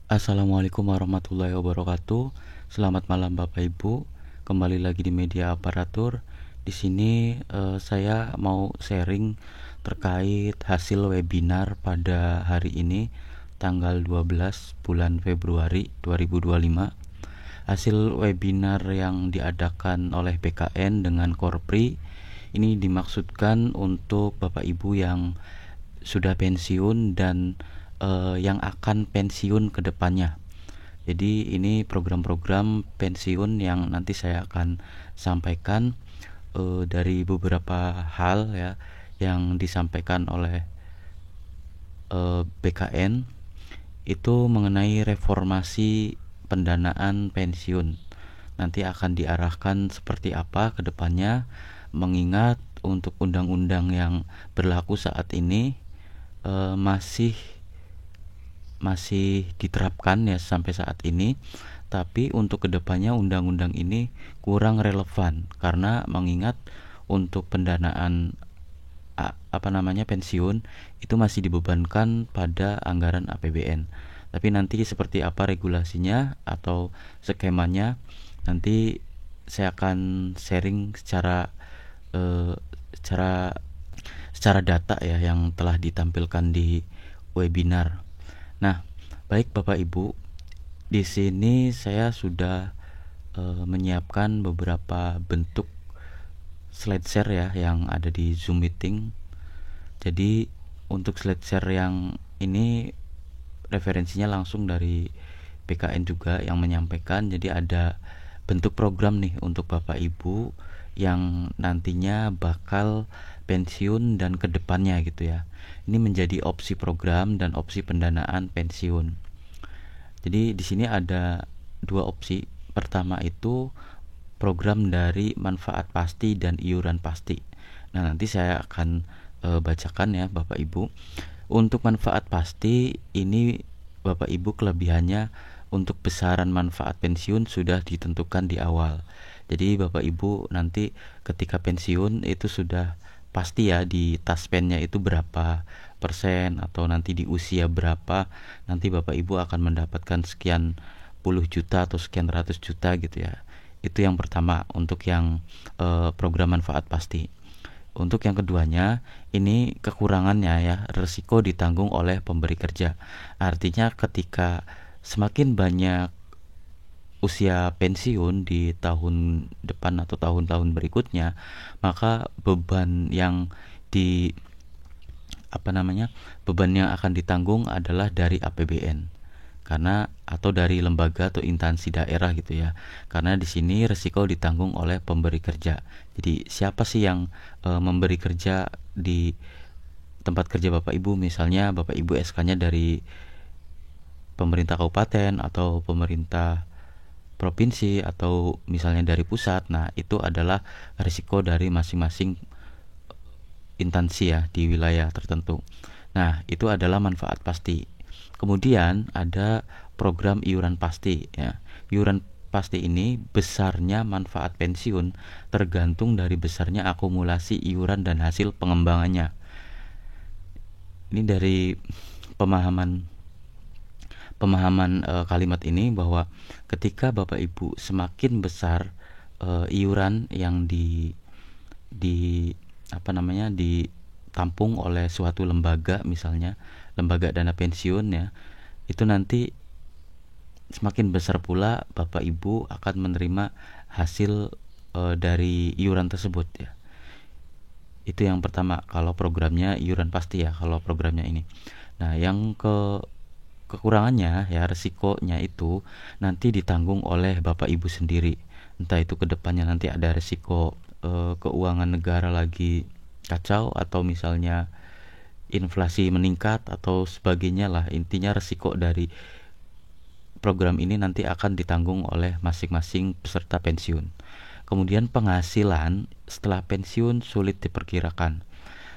Assalamualaikum warahmatullahi wabarakatuh. Selamat malam Bapak Ibu. Kembali lagi di media aparatur. Di sini saya mau sharing terkait hasil webinar pada hari ini tanggal 12 bulan Februari 2025. Hasil webinar yang diadakan oleh BKN dengan Korpri ini dimaksudkan untuk Bapak Ibu yang sudah pensiun dan yang akan pensiun ke depannya. Jadi ini program-program pensiun yang nanti saya akan sampaikan dari beberapa hal ya yang disampaikan oleh BKN itu mengenai reformasi pendanaan pensiun. Nanti akan diarahkan seperti apa ke depannya, mengingat untuk undang-undang yang berlaku saat ini masih diterapkan ya sampai saat ini, tapi untuk kedepannya undang-undang ini kurang relevan karena mengingat untuk pendanaan pensiun itu masih dibebankan pada anggaran APBN. Tapi nanti seperti apa regulasinya atau skemanya nanti saya akan sharing eh, secara secara data ya yang telah ditampilkan di webinar. Nah, baik Bapak Ibu, di sini saya sudah menyiapkan beberapa bentuk slide share ya yang ada di Zoom meeting. Jadi untuk slide share yang ini referensinya langsung dari PKN juga yang menyampaikan. Jadi ada bentuk program nih untuk Bapak Ibu yang nantinya bakal pensiun dan kedepannya gitu ya. Ini menjadi opsi program dan opsi pendanaan pensiun. Jadi di sini ada dua opsi. Pertama itu program dari manfaat pasti dan iuran pasti. Nah, nanti saya akan bacakan ya Bapak Ibu. Untuk manfaat pasti ini Bapak Ibu kelebihannya untuk besaran manfaat pensiun sudah ditentukan di awal. Jadi Bapak Ibu nanti ketika pensiun itu sudah pasti ya di taspennya itu berapa persen atau nanti di usia berapa nanti Bapak Ibu akan mendapatkan sekian puluh juta atau sekian ratus juta gitu ya. Itu yang pertama untuk yang program manfaat pasti. Untuk yang keduanya, ini kekurangannya ya, risiko ditanggung oleh pemberi kerja. Artinya ketika semakin banyak usia pensiun di tahun depan atau tahun-tahun berikutnya, maka beban yang di beban yang akan ditanggung adalah dari APBN karena atau dari lembaga atau instansi daerah gitu ya. Karena di sini risiko ditanggung oleh pemberi kerja. Jadi siapa sih yang memberi kerja di tempat kerja Bapak Ibu? Misalnya Bapak Ibu SK-nya dari pemerintah kabupaten atau pemerintah provinsi atau misalnya dari pusat. Nah, itu adalah risiko dari masing-masing instansi ya di wilayah tertentu. Nah, itu adalah manfaat pasti. Kemudian ada program iuran pasti ya. Iuran pasti ini besarnya manfaat pensiun tergantung dari besarnya akumulasi iuran dan hasil pengembangannya. Ini dari pemahaman kalimat ini bahwa ketika Bapak Ibu semakin besar iuran yang ditampung oleh suatu lembaga, misalnya lembaga dana pensiun ya, itu nanti semakin besar pula Bapak Ibu akan menerima hasil dari iuran tersebut ya. Itu yang pertama kalau programnya iuran pasti ya, kalau programnya ini. Nah, yang kekurangannya ya, resikonya itu nanti ditanggung oleh Bapak Ibu sendiri. Entah itu kedepannya nanti ada resiko keuangan negara lagi kacau atau misalnya inflasi meningkat atau sebagainya lah. Intinya resiko dari program ini nanti akan ditanggung oleh masing-masing peserta pensiun. Kemudian penghasilan setelah pensiun sulit diperkirakan.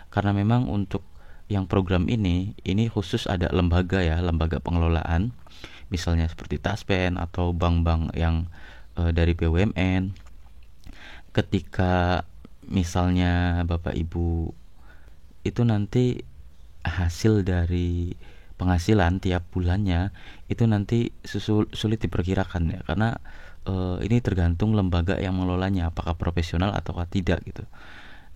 Karena memang untuk yang program ini khusus ada lembaga ya, lembaga pengelolaan. Misalnya seperti Taspen atau bank-bank yang dari BUMN. Ketika misalnya Bapak Ibu itu nanti hasil dari penghasilan tiap bulannya itu nanti sulit diperkirakan ya, karena ini tergantung lembaga yang mengelolanya, apakah profesional atau tidak gitu.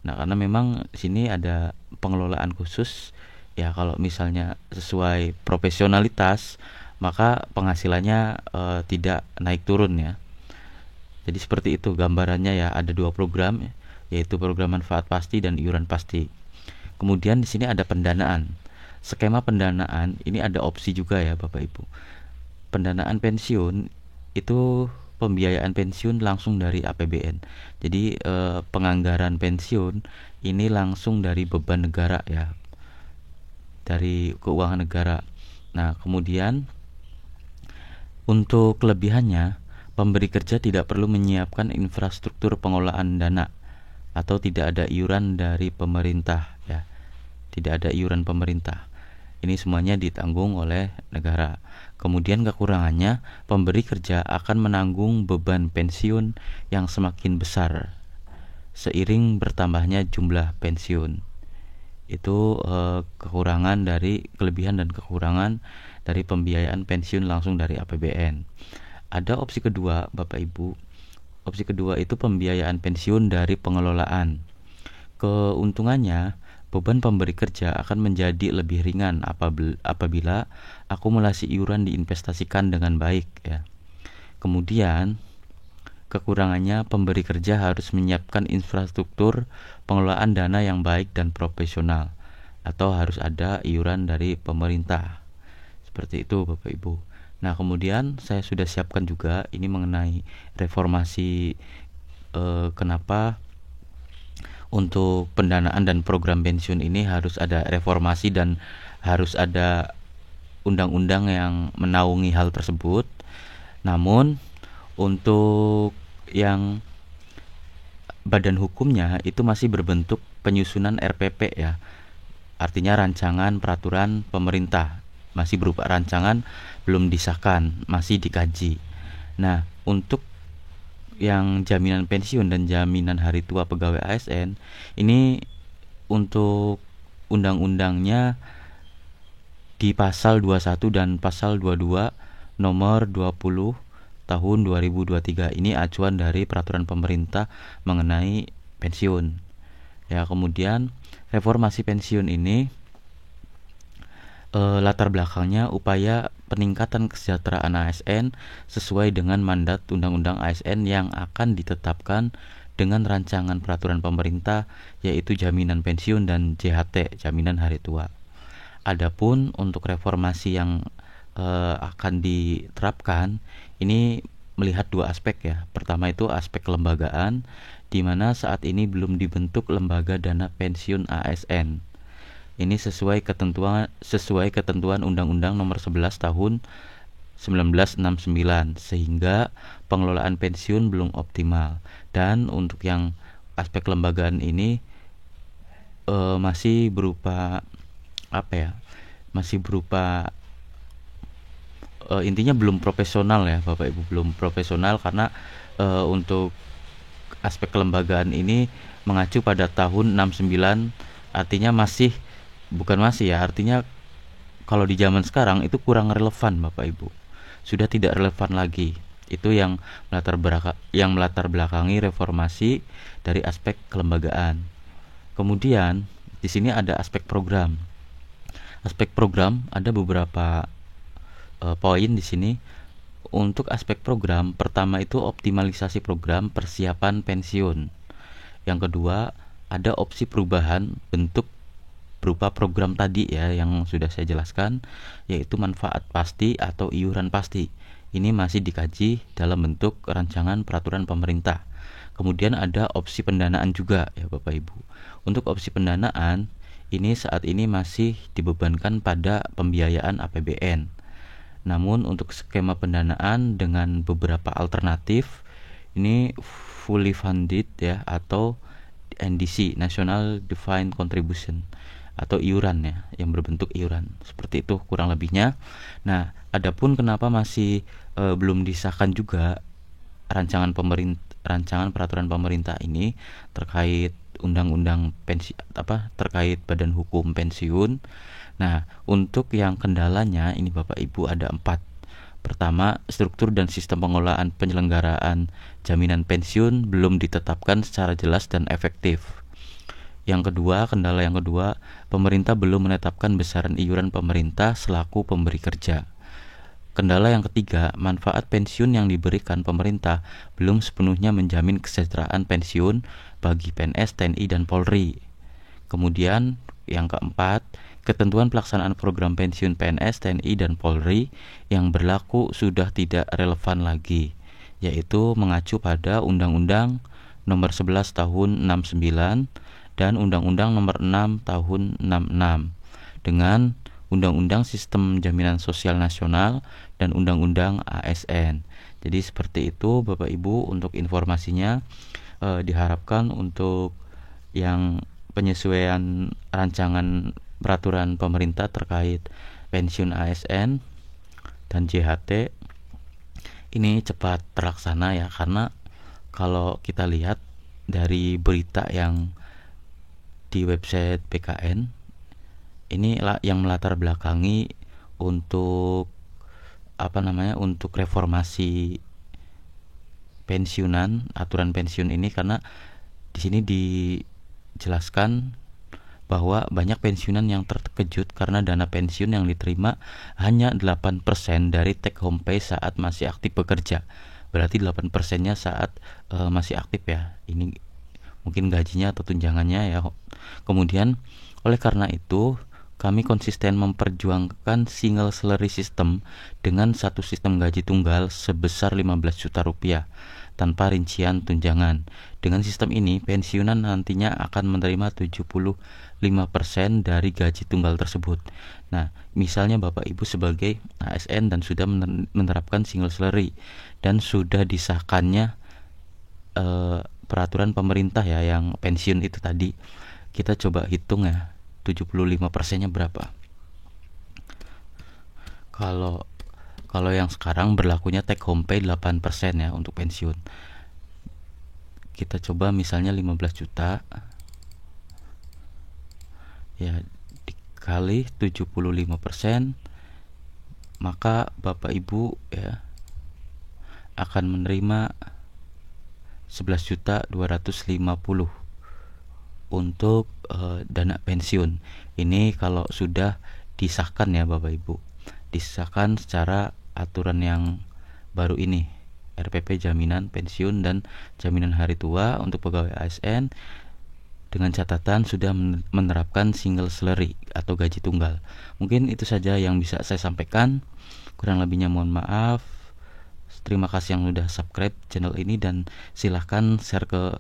Nah, karena memang sini ada pengelolaan khusus ya, kalau misalnya sesuai profesionalitas maka penghasilannya tidak naik turun ya. Jadi seperti itu gambarannya ya, ada dua program yaitu program manfaat pasti dan iuran pasti. Kemudian di sini ada pendanaan. Skema pendanaan ini ada opsi juga ya Bapak Ibu. Pendanaan pensiun itu pembiayaan pensiun langsung dari APBN. Jadi penganggaran pensiun ini langsung dari beban negara ya, dari keuangan negara. Nah, kemudian untuk kelebihannya, pemberi kerja tidak perlu menyiapkan infrastruktur pengolahan dana atau tidak ada iuran dari pemerintah ya. Tidak ada iuran pemerintah. Ini semuanya ditanggung oleh negara. Kemudian kekurangannya, pemberi kerja akan menanggung beban pensiun yang semakin besar seiring bertambahnya jumlah pensiun. Itu kekurangan dari kelebihan dan kekurangan dari pembiayaan pensiun langsung dari APBN. Ada opsi kedua Bapak Ibu. Opsi kedua itu pembiayaan pensiun dari pengelolaan. Keuntungannya, beban pemberi kerja akan menjadi lebih ringan apabila akumulasi iuran diinvestasikan dengan baik ya. Kemudian kekurangannya, pemberi kerja harus menyiapkan infrastruktur pengelolaan dana yang baik dan profesional, atau harus ada iuran dari pemerintah. Seperti itu Bapak Ibu. Nah, kemudian saya sudah siapkan juga ini mengenai reformasi, kenapa untuk pendanaan dan program pensiun ini harus ada reformasi dan harus ada undang-undang yang menaungi hal tersebut. Namun untuk yang badan hukumnya itu masih berbentuk penyusunan RPP ya. Artinya rancangan peraturan pemerintah, masih berupa rancangan, belum disahkan, masih dikaji. Nah, untuk yang jaminan pensiun dan jaminan hari tua pegawai ASN ini untuk undang-undangnya di pasal 21 dan pasal 22 nomor 20 tahun 2023. Ini acuan dari peraturan pemerintah mengenai pensiun. Ya, kemudian reformasi pensiun ini latar belakangnya upaya peningkatan kesejahteraan ASN sesuai dengan mandat Undang-Undang ASN yang akan ditetapkan dengan rancangan peraturan pemerintah, yaitu jaminan pensiun dan JHT, jaminan hari tua. Adapun untuk reformasi yang akan diterapkan ini melihat dua aspek ya. Pertama itu aspek kelembagaan, di mana saat ini belum dibentuk lembaga dana pensiun ASN. Ini sesuai ketentuan Undang-Undang Nomor 11 Tahun 1969, sehingga pengelolaan pensiun belum optimal. Dan untuk yang aspek kelembagaan ini masih berupa apa ya? Masih berupa intinya belum profesional ya Bapak Ibu, belum profesional karena untuk aspek kelembagaan ini mengacu pada tahun 69, artinya artinya kalau di zaman sekarang itu kurang relevan Bapak Ibu, sudah tidak relevan lagi. Itu yang melatar belakangi reformasi dari aspek kelembagaan. Kemudian di sini ada aspek program. Aspek program ada beberapa poin di sini. Untuk aspek program, pertama itu optimalisasi program persiapan pensiun. Yang kedua, ada opsi perubahan bentuk berupa program tadi ya yang sudah saya jelaskan, yaitu manfaat pasti atau iuran pasti. Ini masih dikaji dalam bentuk rancangan peraturan pemerintah. Kemudian ada opsi pendanaan juga ya Bapak Ibu. Untuk opsi pendanaan ini saat ini masih dibebankan pada pembiayaan APBN. Namun untuk skema pendanaan dengan beberapa alternatif, ini fully funded ya, atau NDC, National Defined Contribution, atau iuran ya, yang berbentuk iuran. Seperti itu kurang lebihnya. Nah, adapun kenapa masih belum disahkan juga rancangan peraturan pemerintah ini terkait undang-undang terkait badan hukum pensiun. Nah, untuk yang kendalanya ini Bapak Ibu ada 4. Pertama, struktur dan sistem pengelolaan penyelenggaraan jaminan pensiun belum ditetapkan secara jelas dan efektif. Kendala yang kedua, pemerintah belum menetapkan besaran iuran pemerintah selaku pemberi kerja. Kendala yang ketiga, manfaat pensiun yang diberikan pemerintah belum sepenuhnya menjamin kesejahteraan pensiun bagi PNS, TNI, dan Polri. Kemudian yang keempat, ketentuan pelaksanaan program pensiun PNS, TNI, dan Polri yang berlaku sudah tidak relevan lagi, yaitu mengacu pada Undang-Undang Nomor 11 Tahun 69 dan Undang-Undang Nomor 6 Tahun 66 dengan Undang-Undang Sistem Jaminan Sosial Nasional dan Undang-Undang ASN. Jadi seperti itu Bapak Ibu untuk informasinya. Diharapkan untuk yang penyesuaian rancangan peraturan pemerintah terkait pensiun ASN dan JHT ini cepat terlaksana ya, karena kalau kita lihat dari berita yang di website BKN ini yang melatar belakangi untuk untuk reformasi pensiunan, aturan pensiun ini, karena di sini dijelaskan bahwa banyak pensiunan yang terkejut karena dana pensiun yang diterima hanya 8% dari take home pay saat masih aktif bekerja. Berarti 8%-nya saat masih aktif ya. Ini mungkin gajinya atau tunjangannya ya. Kemudian oleh karena itu kami konsisten memperjuangkan single salary system dengan satu sistem gaji tunggal sebesar 15 juta rupiah tanpa rincian tunjangan. Dengan sistem ini, pensiunan nantinya akan menerima 75% dari gaji tunggal tersebut. Nah, misalnya Bapak Ibu sebagai ASN dan sudah menerapkan single salary dan sudah disahkannya peraturan pemerintah ya yang pensiun itu tadi, kita coba hitung ya 75%-nya berapa. Kalau yang sekarang berlakunya take home pay 8% ya untuk pensiun. Kita coba misalnya 15 juta ya dikali 75%, maka Bapak Ibu ya akan menerima 11.250 untuk dana pensiun. Ini kalau sudah disahkan ya Bapak Ibu, disahkan secara aturan yang baru ini, RPP Jaminan Pensiun dan Jaminan Hari Tua untuk pegawai ASN, dengan catatan sudah menerapkan single salary atau gaji tunggal. Mungkin itu saja yang bisa saya sampaikan, kurang lebihnya mohon maaf. Terima kasih yang sudah subscribe channel ini dan silahkan share ke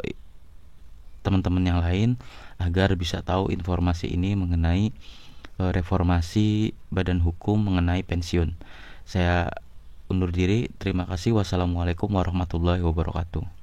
teman-teman yang lain agar bisa tahu informasi ini mengenai reformasi badan hukum mengenai pensiun. Saya undur diri. Terima kasih. Wassalamualaikum warahmatullahi wabarakatuh.